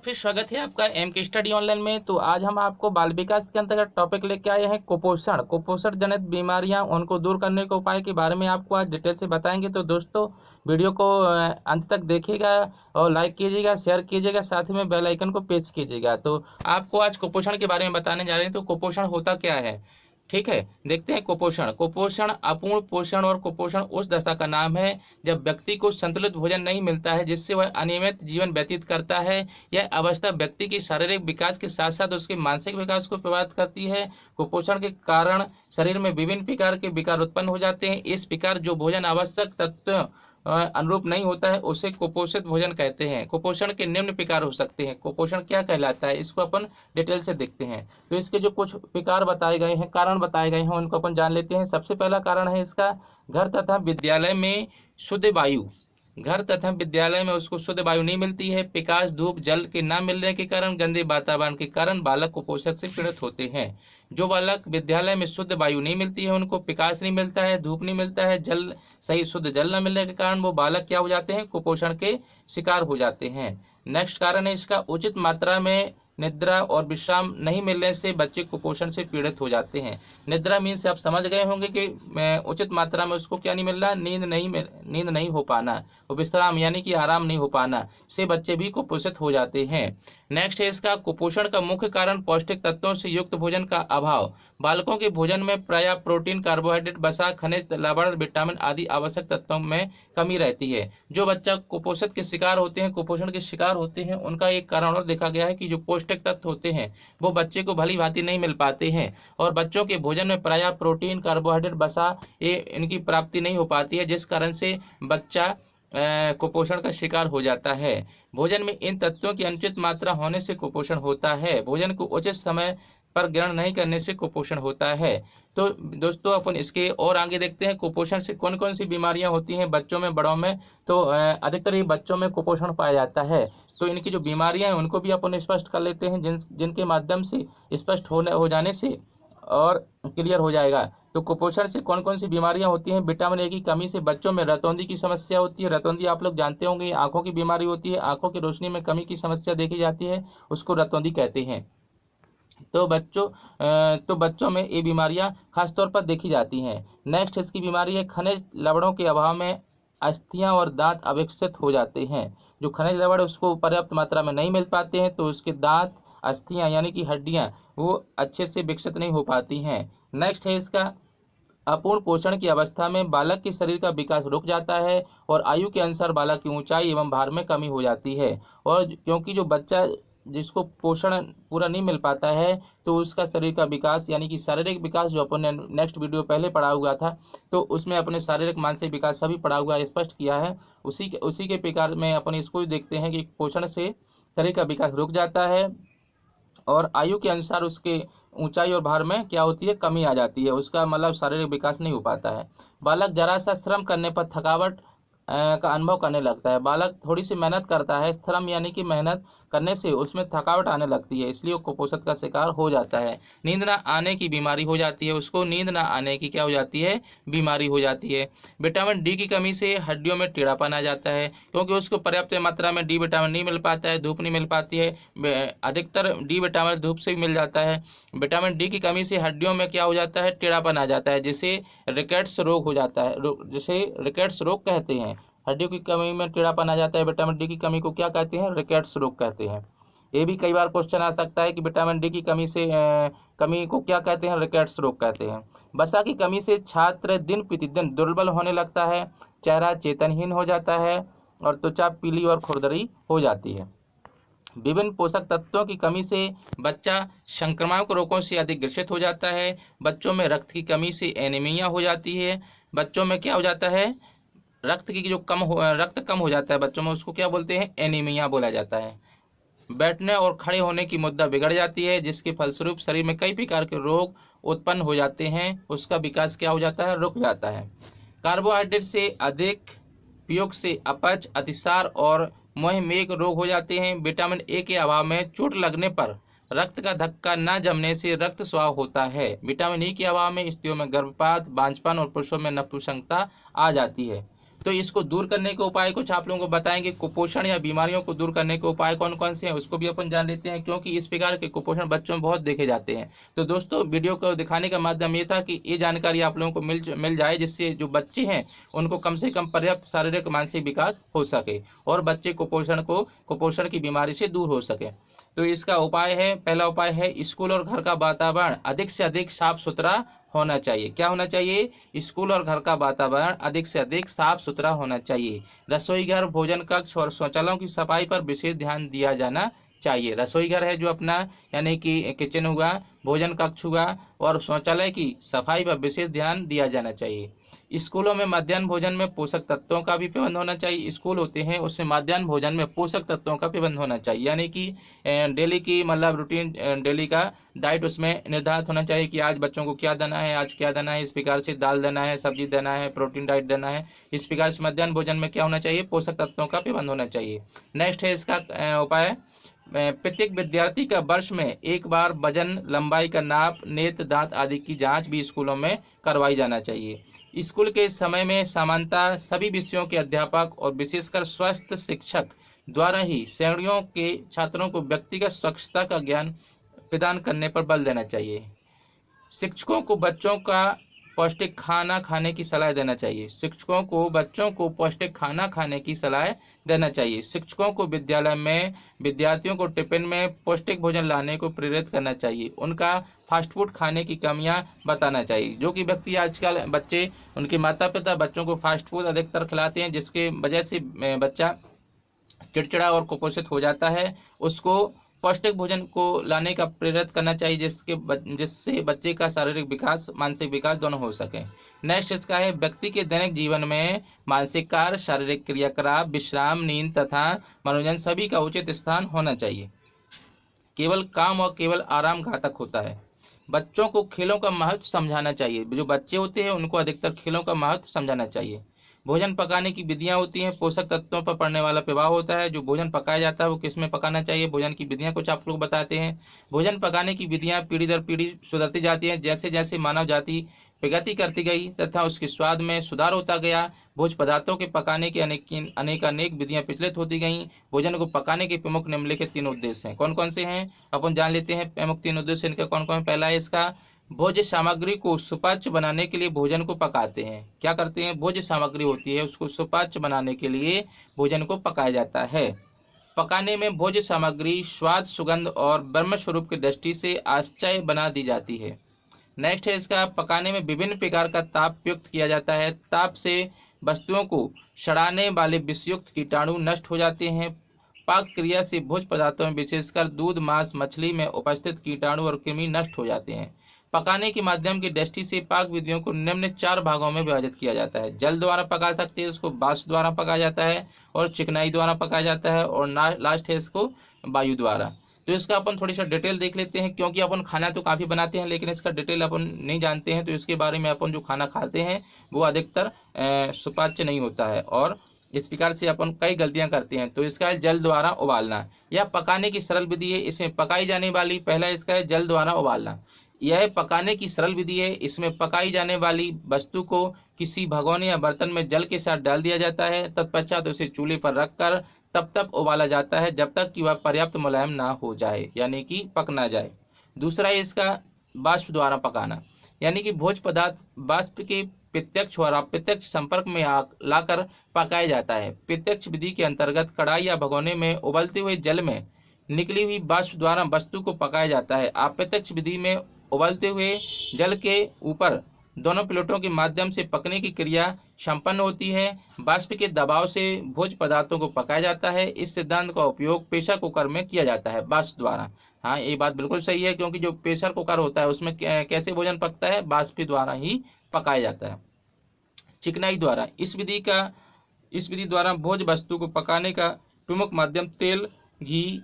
फिर स्वागत है आपका एम के स्टडी ऑनलाइन में। तो आज हम आपको बाल विकास के अंतर्गत टॉपिक लेके आए हैं कुपोषण जनित बीमारियां, उनको दूर करने के उपाय के बारे में आपको आज डिटेल से बताएंगे। तो दोस्तों वीडियो को अंत तक देखिएगा और लाइक कीजिएगा, शेयर कीजिएगा, साथ ही में बेल आइकन को प्रेस कीजिएगा। तो आपको आज कुपोषण के बारे में बताने जा रहे हैं। तो कुपोषण होता क्या है, ठीक है, देखते हैं। कुपोषण अपूर्ण पोषण और कुपोषण उस दशा का नाम है जब व्यक्ति को संतुलित भोजन नहीं मिलता है, जिससे वह अनियमित जीवन व्यतीत करता है। यह अवस्था व्यक्ति की शारीरिक विकास के साथ साथ उसके मानसिक विकास को प्रभावित करती है। कुपोषण के कारण शरीर में विभिन्न प्रकार के विकार उत्पन्न हो जाते हैं। इस प्रकार जो भोजन आवश्यक तत्व अनुरूप नहीं होता है उसे कुपोषित भोजन कहते हैं। कुपोषण के निम्न प्रकार हो सकते हैं। कुपोषण क्या कहलाता है, इसको अपन डिटेल से देखते हैं। तो इसके जो कुछ प्रकार बताए गए हैं, कारण बताए गए हैं, उनको अपन जान लेते हैं। सबसे पहला कारण है इसका घर तथा विद्यालय में शुद्ध वायु। घर तथा विद्यालय में उसको शुद्ध वायु नहीं मिलती है। प्रकाश, धूप, जल के न मिलने के कारण, गंदे वातावरण के कारण बालक कुपोषण से पीड़ित होते हैं। जो बालक विद्यालय में शुद्ध वायु नहीं मिलती है, उनको प्रकाश नहीं मिलता है, धूप नहीं मिलता है, जल सही शुद्ध जल न मिलने के कारण वो बालक क्या हो जाते हैं, कुपोषण के शिकार हो जाते हैं। नेक्स्ट कारण है इसका उचित मात्रा में निद्रा और विश्राम नहीं मिलने से बच्चे कुपोषण से पीड़ित हो जाते हैं। निद्रा मीन से आप समझ गए होंगे कि उचित मात्रा में उसको क्या नहीं मिल रहा, नींद नहीं हो पाना, और विश्राम यानी कि आराम नहीं हो पाना से बच्चे भी कुपोषित हो जाते हैं। नेक्स्ट है इसका कुपोषण का मुख्य कारण पौष्टिक तत्वों से युक्त भोजन का अभाव। बालकों के भोजन में पर्याप्त प्रोटीन, कार्बोहाइड्रेट, वसा, खनिज, लवण, विटामिन आदि आवश्यक तत्वों में कमी रहती है। जो बच्चा कुपोषित के शिकार होते हैं, कुपोषण के शिकार होते हैं, उनका एक कारण और देखा गया है कि जो पौष्टिक तत्व होते हैं वो बच्चे को भली भांति नहीं मिल पाते हैं, और बच्चों के भोजन में पर्याप्त प्रोटीन, कार्बोहाइड्रेट, वसा ये इनकी प्राप्ति नहीं हो पाती है, जिस कारण से बच्चा कुपोषण का शिकार हो जाता है। भोजन में इन तत्वों की अनुचित मात्रा होने से कुपोषण होता है। भोजन को उचित समय पर ग्रहण नहीं करने से कुपोषण होता है। तो दोस्तों अपन इसके और आगे देखते हैं कुपोषण से कौन कौन सी बीमारियां होती हैं बच्चों में, बड़ों में। तो अधिकतर ये बच्चों में कुपोषण पाया जाता है। तो इनकी जो बीमारियां हैं उनको भी अपन स्पष्ट कर लेते हैं, जिनके माध्यम से स्पष्ट हो जाने से और क्लियर हो जाएगा। तो कुपोषण से कौन कौन सी बीमारियां होती हैं। विटामिन ए की कमी से बच्चों में रतौंधी की समस्या होती है। रतौंधी आप लोग जानते होंगे, आंखों की बीमारी होती है, आंखों की रोशनी में कमी की समस्या देखी जाती है, उसको रतौंधी कहते हैं। तो बच्चों में ये बीमारियां खासतौर पर देखी जाती हैं। नेक्स्ट इसकी बीमारी है खनिज लवणों के अभाव में अस्थियां और दांत अविकसित हो जाते हैं। जो खनिज लवण उसको पर्याप्त मात्रा में नहीं मिल पाते हैं, तो उसके दांत, अस्थियां यानी कि हड्डियां वो अच्छे से विकसित नहीं हो पाती हैं। नेक्स्ट है इसका अपूर्ण पोषण की अवस्था में बालक के शरीर का विकास रुक जाता है और आयु के अनुसार बालक की ऊंचाई एवं भार में कमी हो जाती है। और क्योंकि जो बच्चा जिसको पोषण पूरा नहीं मिल पाता है, तो उसका शरीर का विकास यानी कि शारीरिक विकास जो अपन ने नेक्स्ट वीडियो पहले पढ़ा हुआ था, तो उसमें अपने शारीरिक मानसिक विकास सभी पढ़ा हुआ स्पष्ट किया है। उसी के प्रकार में अपन इसको देखते हैं कि पोषण से शरीर का विकास रुक जाता है और आयु के अनुसार उसके ऊंचाई और भार में क्या होती है, कमी आ जाती है। उसका मतलब शारीरिक विकास नहीं हो पाता है। बालक जरा सा श्रम करने पर थकावट का अनुभव करने लगता है। बालक थोड़ी सी मेहनत करता है, श्रम यानी कि मेहनत करने से उसमें थकावट आने लगती है, इसलिए वो कुपोषण का शिकार हो जाता है। नींद ना आने की बीमारी हो जाती है, उसको नींद ना आने की क्या हो जाती है, बीमारी हो जाती है। विटामिन डी की कमी से हड्डियों में टेढ़ापन आ जाता है, क्योंकि उसको पर्याप्त मात्रा में डी विटामिन नहीं मिल पाता है, धूप नहीं मिल पाती है। अधिकतर डी विटामिन धूप से भी मिल जाता है। विटामिन डी की कमी से हड्डियों में क्या हो जाता है, टेढ़ापन आ जाता है, जिसे रिकेट्स रोग हो जाता है, जिसे रिकेट्स रोग कहते हैं। हड्डियों की कमी में टेढ़ापन आ जाता है, विटामिन डी की कमी को क्या कहते हैं, रिकेट्स रोग कहते हैं। ये भी कई बार क्वेश्चन आ सकता है कि विटामिन डी की कमी को क्या कहते हैं, रिकेट्स रोग कहते हैं। वसा की कमी से छात्र दिन प्रतिदिन दुर्बल होने लगता है, चेहरा चेतनहीन हो जाता है और त्वचा पीली और खुरदरी हो जाती है। विभिन्न पोषक तत्वों की कमी से बच्चा संक्रामक रोगों से अधिक ग्रसित हो जाता है। बच्चों में रक्त की कमी से एनीमिया हो जाती है। बच्चों में क्या हो जाता है, रक्त कम हो जाता है बच्चों में, उसको क्या बोलते हैं, एनीमिया बोला जाता है। बैठने और खड़े होने की मुद्रा बिगड़ जाती है, जिसके फलस्वरूप शरीर में कई प्रकार के रोग उत्पन्न हो जाते हैं, उसका विकास क्या हो जाता है, रुक जाता है। कार्बोहाइड्रेट से अधिक उपयोग से अपच, अतिसार और मधुमेह रोग हो जाते हैं। विटामिन ए के अभाव में चोट लगने पर रक्त का धक्का न जमने से रक्त स्राव होता है। विटामिन ई के अभाव में स्त्रियों में गर्भपात, बांझपन और पुरुषों में नपुंसकता आ जाती है। तो इसको दूर करने के उपाय कुछ आप लोगों को बताएंगे। कुपोषण या बीमारियों को दूर करने के उपाय कौन कौन से हैं उसको भी अपन जान लेते हैं, क्योंकि इस प्रकार के कुपोषण बच्चों में बहुत देखे जाते हैं। तो दोस्तों, वीडियो को दिखाने का माध्यम ये था कि ये जानकारी आप लोगों को मिल जाए, जिससे जो बच्चे हैं उनको कम से कम पर्याप्त शारीरिक मानसिक विकास हो सके और बच्चे कुपोषण की बीमारी से दूर हो सके। तो इसका उपाय है, पहला उपाय है स्कूल और घर का वातावरण अधिक से अधिक साफ सुथरा होना चाहिए। क्या होना चाहिए? स्कूल और घर का वातावरण अधिक से अधिक साफ सुथरा होना चाहिए। रसोई घर, भोजन कक्ष और शौचालयों की सफाई पर विशेष ध्यान दिया जाना चाहिए। रसोई घर है जो अपना, यानी कि किचन हुआ, भोजन कक्ष हुआ और शौचालय की सफाई पर विशेष ध्यान दिया जाना चाहिए। स्कूलों में मध्याह्न भोजन में पोषक तत्वों का भी प्रबंध होना चाहिए। स्कूल होते हैं उसमें मध्याह्न भोजन में पोषक तत्वों का प्रबंध होना चाहिए, यानी कि डेली की मतलब रूटीन, डेली का डाइट उसमें निर्धारित होना चाहिए कि आज बच्चों को क्या देना है, आज क्या देना है, इस प्रकार से दाल देना है, सब्जी देना है, प्रोटीन डाइट देना है। इस प्रकार से मध्याह्न भोजन में क्या होना चाहिए? पोषक तत्वों का प्रबंध होना चाहिए। नेक्स्ट है इसका उपाय, प्रत्येक विद्यार्थी का वर्ष में एक बार वजन, लंबाई का नाप, नेत्र, दांत आदि की जांच भी स्कूलों में करवाई जाना चाहिए। स्कूल के समय में सामान्यतः सभी विषयों के अध्यापक और विशेषकर स्वास्थ्य शिक्षक द्वारा ही श्रेणियों के छात्रों को व्यक्तिगत स्वच्छता का ज्ञान प्रदान करने पर बल देना चाहिए। शिक्षकों को बच्चों का पौष्टिक खाना खाने की सलाह देना चाहिए। शिक्षकों को बच्चों को पौष्टिक खाना खाने की सलाह देना चाहिए। शिक्षकों को विद्यालय में विद्यार्थियों को टिफिन में पौष्टिक भोजन लाने को प्रेरित करना चाहिए। उनका फास्ट फूड खाने की कमियां बताना चाहिए। जो कि व्यक्ति आजकल बच्चे, उनके माता पिता बच्चों को फास्ट फूड अधिकतर खिलाते हैं, जिसके वजह से बच्चा चिड़चिड़ा और कुपोषित हो जाता है। उसको पौष्टिक भोजन को लाने का प्रेरित करना चाहिए, जिससे बच्चे का शारीरिक विकास, मानसिक विकास दोनों हो सके। नेक्स्ट इसका है, व्यक्ति के दैनिक जीवन में मानसिक कार्य, शारीरिक क्रियाकलाप, विश्राम, नींद तथा मनोरंजन सभी का उचित स्थान होना चाहिए। केवल काम और केवल आराम घातक होता है। बच्चों को खेलों का महत्व समझाना चाहिए। जो बच्चे होते हैं उनको अधिकतर खेलों का महत्व समझाना चाहिए। भोजन पकाने की विधियां होती हैं, पोषक तत्वों पर पड़ने वाला प्रभाव होता है। जो भोजन पकाया जाता है वो किस में पकाना चाहिए, भोजन की विधियां कुछ आप लोग बताते हैं। भोजन पकाने की विधियां पीढ़ी दर पीढ़ी सुधरती जाती हैं। जैसे जैसे मानव जाति प्रगति करती गई तथा उसके स्वाद में सुधार होता गया, भोज्य पदार्थों के पकाने की अनेक विधियां प्रचलित होती गईं। भोजन को पकाने के प्रमुख निम्नलिखित 3 उद्देश्य हैं। कौन कौन से हैं अपन जान लेते हैं। प्रमुख 3 उद्देश्य इनका कौन कौन? पहला है इसका, भोज्य सामग्री को सुपाच्य बनाने के लिए भोजन को पकाते हैं। क्या करते हैं? भोज्य सामग्री होती है उसको सुपाच्य बनाने के लिए भोजन को पकाया जाता है। पकाने में भोज्य सामग्री स्वाद, सुगंध और ब्रह्म स्वरूप की दृष्टि से आश्चर्य बना दी जाती है। नेक्स्ट है इसका, पकाने में विभिन्न प्रकार का ताप प्रयुक्त किया जाता है। ताप से वस्तुओं को सड़ाने वाले विषयुक्त कीटाणु नष्ट हो जाते हैं। पाक क्रिया से भोज्य पदार्थों में विशेषकर दूध, मांस, मछली में उपस्थित कीटाणु और कृमि नष्ट हो जाते हैं। पकाने के माध्यम की दृष्टि से पाक विधियों को निम्न 4 भागों में विभाजित किया जाता है। जल द्वारा पका सकते हैं, उसको वाष्प द्वारा पकाया जाता है, और चिकनाई द्वारा पकाया जाता है, और लास्ट है इसको वायु द्वारा। तो इसका अपन थोड़ी सा डिटेल देख लेते हैं, क्योंकि अपन खाना तो काफ़ी बनाते हैं लेकिन इसका डिटेल अपन नहीं जानते हैं। तो इसके बारे में अपन जो खाना खाते हैं वो अधिकतर सुपाच्य नहीं होता है, और इस प्रकार से अपन कई गलतियां करते हैं। तो इसका है जल द्वारा उबालना। यह पकाने की सरल विधि है। इसमें पकाई जाने वाली, पहला इसका है जल द्वारा उबालना। यह पकाने की सरल विधि है। इसमें पकाई जाने वाली वस्तु को किसी भगोने या बर्तन में जल के साथ डाल दिया जाता है। तत्पश्चात उसे चूल्हे पर रखकर तब उबाला जाता है जब तक कि वह पर्याप्त मुलायम ना हो जाए, यानी कि पक ना जाए। दूसरा है इसका वाष्प द्वारा पकाना, यानी कि भोज्य पदार्थ वाष्प के प्रत्यक्ष और अप्रत्यक्ष संपर्क में लाकर पकाया जाता है। प्रत्यक्ष विधि के अंतर्गत कढ़ाई या भगोने में उबलते हुए जल में निकली हुई वाष्प द्वारा वस्तु को पकाया जाता है। अप्रत्यक्ष विधि में उबलते हुए जल के ऊपर दोनों प्लेटों के माध्यम से पकने की क्रिया संपन्न होती है। वाष्प के दबाव से भोज्य पदार्थों को पकाया जाता है। इस सिद्धांत का उपयोग प्रेशर कुकर में किया जाता है, वाष्प द्वारा। हाँ, ये बात बिल्कुल सही है, क्योंकि जो प्रेशर कुकर होता है उसमें कैसे भोजन पकता है? वाष्प द्वारा ही पकाया जाता है। चिकनाई द्वारा, इस विधि द्वारा भोज्य वस्तु को पकाने का प्रमुख माध्यम तेल, घी,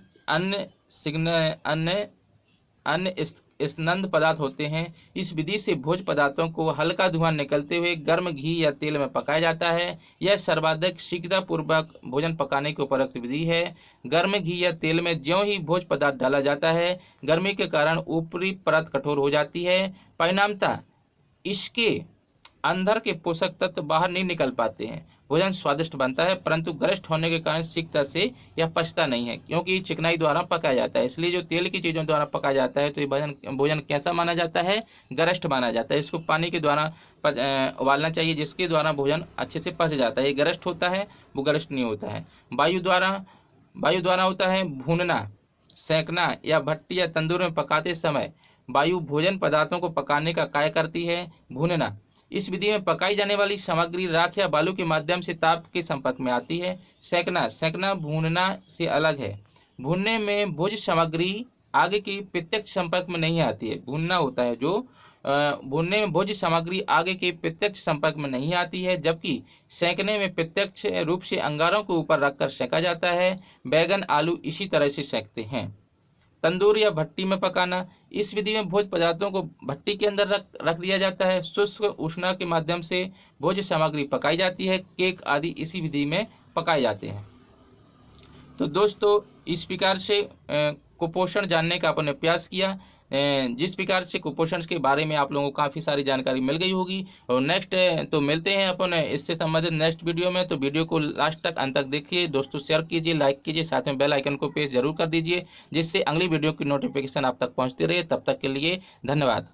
अन्य स्नंद पदार्थ होते हैं। इस विधि से भोज्य पदार्थों को हल्का धुआं निकलते हुए गर्म घी या तेल में पकाया जाता है। यह सर्वाधिक शीघ्रतापूर्वक भोजन पकाने की उपयुक्त विधि है। गर्म घी या तेल में ज्यों ही भोज्य पदार्थ डाला जाता है, गर्मी के कारण ऊपरी परत कठोर हो जाती है। परिणामतः इसके अंदर के पोषक तत्व बाहर नहीं निकल पाते हैं। भोजन स्वादिष्ट बनता है परंतु गरिष्ठ होने के कारण शीघ्रता से यह पचता नहीं है, क्योंकि चिकनाई द्वारा पकाया जाता है। इसलिए जो तेल की चीज़ों द्वारा पकाया जाता है तो ये भोजन भोजन कैसा माना जाता है? गरिष्ठ माना जाता है। इसको पानी के द्वारा उबालना चाहिए, जिसके द्वारा भोजन अच्छे से पच जाता है। ये गरिष्ठ होता है, वो गरिष्ठ नहीं होता है। वायु द्वारा होता है भूनना, सेंकना या भट्टी या तंदूर में पकाते समय वायु भोजन पदार्थों को पकाने का कार्य करती है। भूनना, इस विधि में पकाई जाने वाली सामग्री राख या बालू के माध्यम से ताप के संपर्क में आती है। सेंकना भूनना से अलग है। भूनने में भोज्य सामग्री आगे की प्रत्यक्ष संपर्क में नहीं आती है। भूनना होता है जो भूनने में भोज्य सामग्री आगे के प्रत्यक्ष संपर्क में नहीं आती है, जबकि सेंकने में प्रत्यक्ष रूप से अंगारों को ऊपर रखकर सेंका जाता है। बैगन आलू इसी तरह से सेंकते हैं। तंदूर या भट्टी में पकाना, इस विधि में भोज्य पदार्थों को भट्टी के अंदर रख दिया जाता है। शुष्क उष्णा के माध्यम से भोज्य सामग्री पकाई जाती है। केक आदि इसी विधि में पकाए जाते हैं। तो दोस्तों, इस प्रकार से कुपोषण जानने का अपन ने प्रयास किया। जिस प्रकार से कुपोषण के बारे में आप लोगों को काफ़ी सारी जानकारी मिल गई होगी। और नेक्स्ट तो मिलते हैं अपन इससे संबंधित नेक्स्ट वीडियो में। तो वीडियो को लास्ट तक अंत तक देखिए दोस्तों, शेयर कीजिए, लाइक कीजिए, साथ में बेल आइकन को प्रेस जरूर कर दीजिए, जिससे अगली वीडियो की नोटिफिकेशन आप तक पहुंचती रहे। तब तक के लिए धन्यवाद।